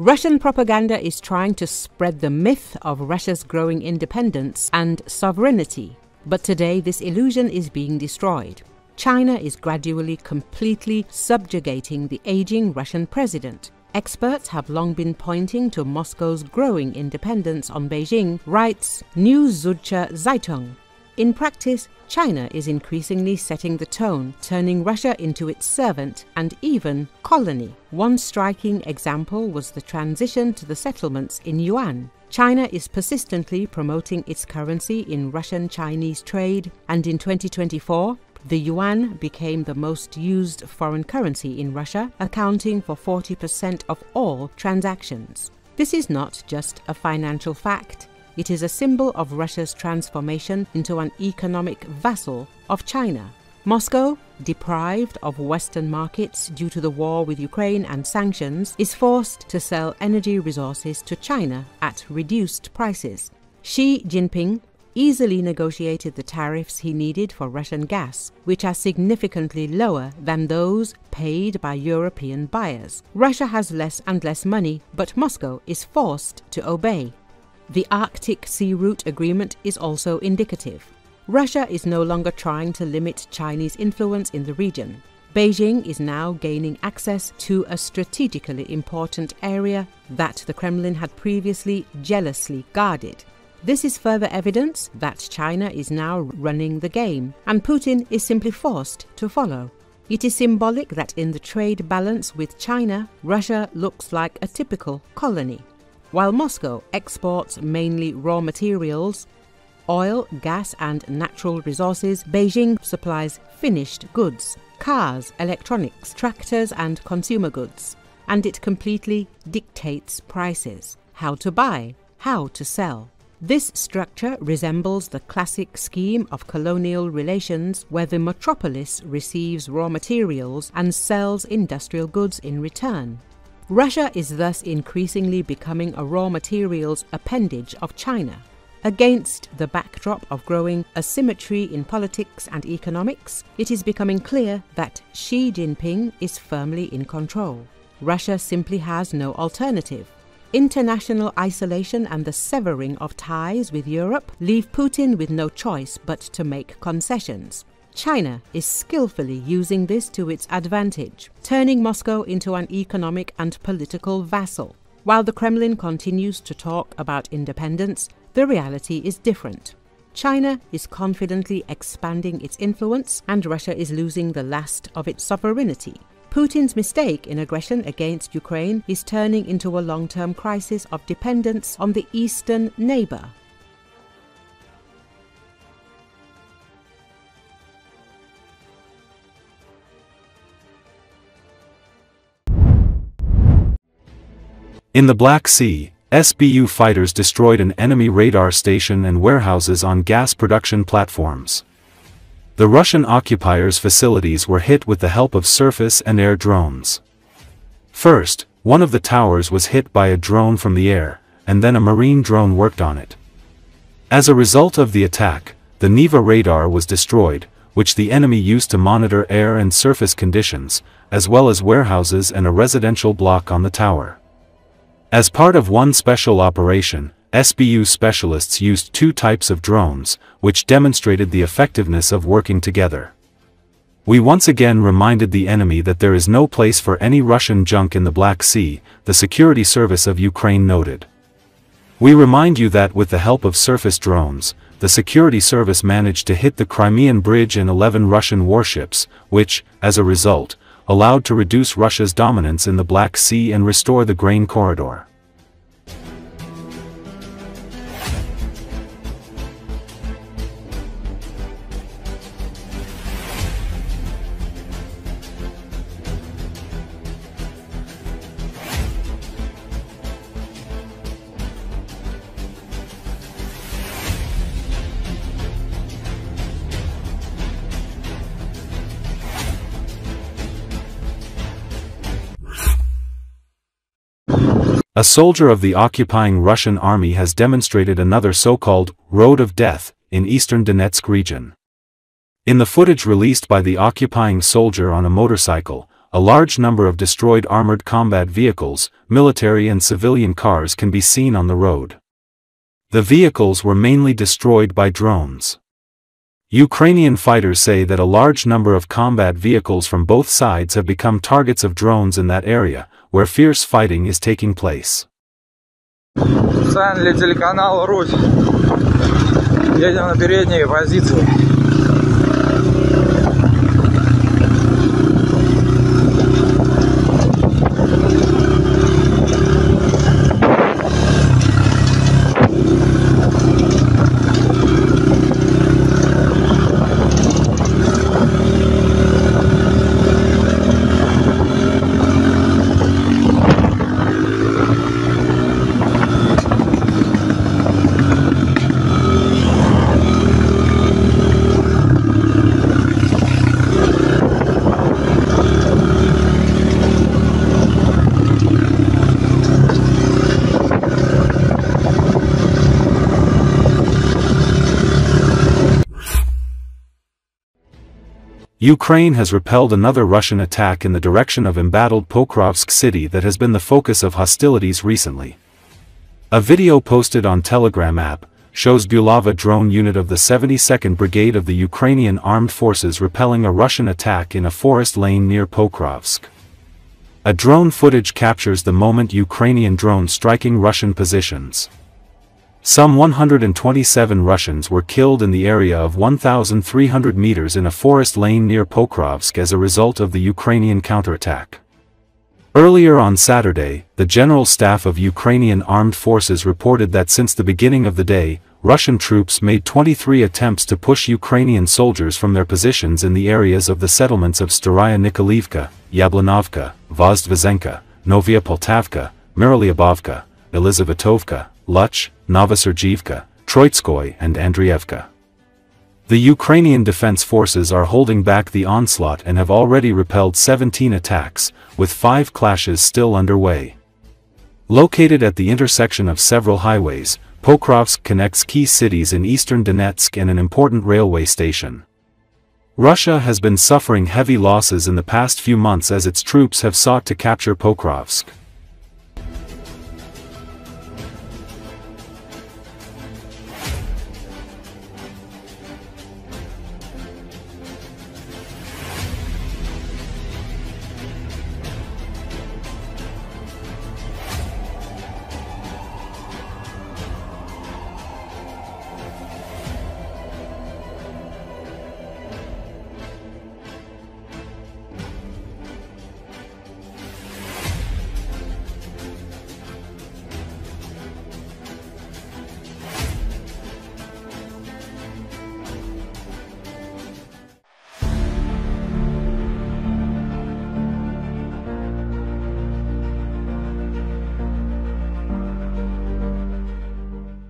Russian propaganda is trying to spread the myth of Russia's growing independence and sovereignty, but today this illusion is being destroyed. China is gradually, completely subjugating the aging Russian president. Experts have long been pointing to Moscow's growing independence on Beijing, writes Neue Zürcher Zeitung. In practice, China is increasingly setting the tone, turning Russia into its servant and even colony. One striking example was the transition to the settlements in yuan. China is persistently promoting its currency in Russian-Chinese trade, and in 2024, the yuan became the most used foreign currency in Russia, accounting for 40% of all transactions. This is not just a financial fact. It is a symbol of Russia's transformation into an economic vassal of China. Moscow, deprived of Western markets due to the war with Ukraine and sanctions, is forced to sell energy resources to China at reduced prices. Xi Jinping easily negotiated the tariffs he needed for Russian gas, which are significantly lower than those paid by European buyers. Russia has less and less money, but Moscow is forced to obey. The Arctic Sea Route Agreement is also indicative. Russia is no longer trying to limit Chinese influence in the region. Beijing is now gaining access to a strategically important area that the Kremlin had previously jealously guarded. This is further evidence that China is now running the game, and Putin is simply forced to follow. It is symbolic that in the trade balance with China, Russia looks like a typical colony. While Moscow exports mainly raw materials, oil, gas and natural resources, Beijing supplies finished goods, cars, electronics, tractors and consumer goods, and it completely dictates prices, how to buy, how to sell. This structure resembles the classic scheme of colonial relations where the metropolis receives raw materials and sells industrial goods in return. Russia is thus increasingly becoming a raw materials appendage of China. Against the backdrop of growing asymmetry in politics and economics, it is becoming clear that Xi Jinping is firmly in control. Russia simply has no alternative. International isolation and the severing of ties with Europe leave Putin with no choice but to make concessions. China is skillfully using this to its advantage, turning Moscow into an economic and political vassal. While the Kremlin continues to talk about independence, the reality is different. China is confidently expanding its influence, and Russia is losing the last of its sovereignty. Putin's mistake in aggression against Ukraine is turning into a long-term crisis of dependence on the eastern neighbor. In the Black Sea, SBU fighters destroyed an enemy radar station and warehouses on gas production platforms. The Russian occupiers' facilities were hit with the help of surface and air drones. First, one of the towers was hit by a drone from the air, and then a marine drone worked on it. As a result of the attack, the Neva radar was destroyed, which the enemy used to monitor air and surface conditions, as well as warehouses and a residential block on the tower. As part of one special operation, SBU specialists used two types of drones, which demonstrated the effectiveness of working together. We once again reminded the enemy that there is no place for any Russian junk in the Black Sea, the Security Service of Ukraine noted. We remind you that with the help of surface drones, the Security Service managed to hit the Crimean Bridge and 11 Russian warships, which, as a result, allowed to reduce Russia's dominance in the Black Sea and restore the grain corridor. A soldier of the occupying Russian army has demonstrated another so-called road of death in eastern Donetsk region. In the footage released by the occupying soldier on a motorcycle, a large number of destroyed armored combat vehicles, military and civilian cars can be seen on the road. The vehicles were mainly destroyed by drones. Ukrainian fighters say that a large number of combat vehicles from both sides have become targets of drones in that area, where fierce fighting is taking place. Специально для телеканала Русь. Едем на передние позиции. Ukraine has repelled another Russian attack in the direction of embattled Pokrovsk city that has been the focus of hostilities recently. A video posted on Telegram app shows Bulava drone unit of the 72nd Brigade of the Ukrainian Armed Forces repelling a Russian attack in a forest lane near Pokrovsk. A drone footage captures the moment Ukrainian drones striking Russian positions. Some 127 Russians were killed in the area of 1,300 meters in a forest lane near Pokrovsk as a result of the Ukrainian counterattack. Earlier on Saturday, the General Staff of Ukrainian Armed Forces reported that since the beginning of the day, Russian troops made 23 attempts to push Ukrainian soldiers from their positions in the areas of the settlements of Staraya Nikolaevka, Yablanovka, Vozdvizenka, Novaya Poltavka, Myrolyubovka, Elizavetovka, Luch, Novosergivka, Troitskoy and Andrievka. The Ukrainian defense forces are holding back the onslaught and have already repelled 17 attacks, with 5 clashes still underway. Located at the intersection of several highways, Pokrovsk connects key cities in eastern Donetsk and an important railway station. Russia has been suffering heavy losses in the past few months as its troops have sought to capture Pokrovsk.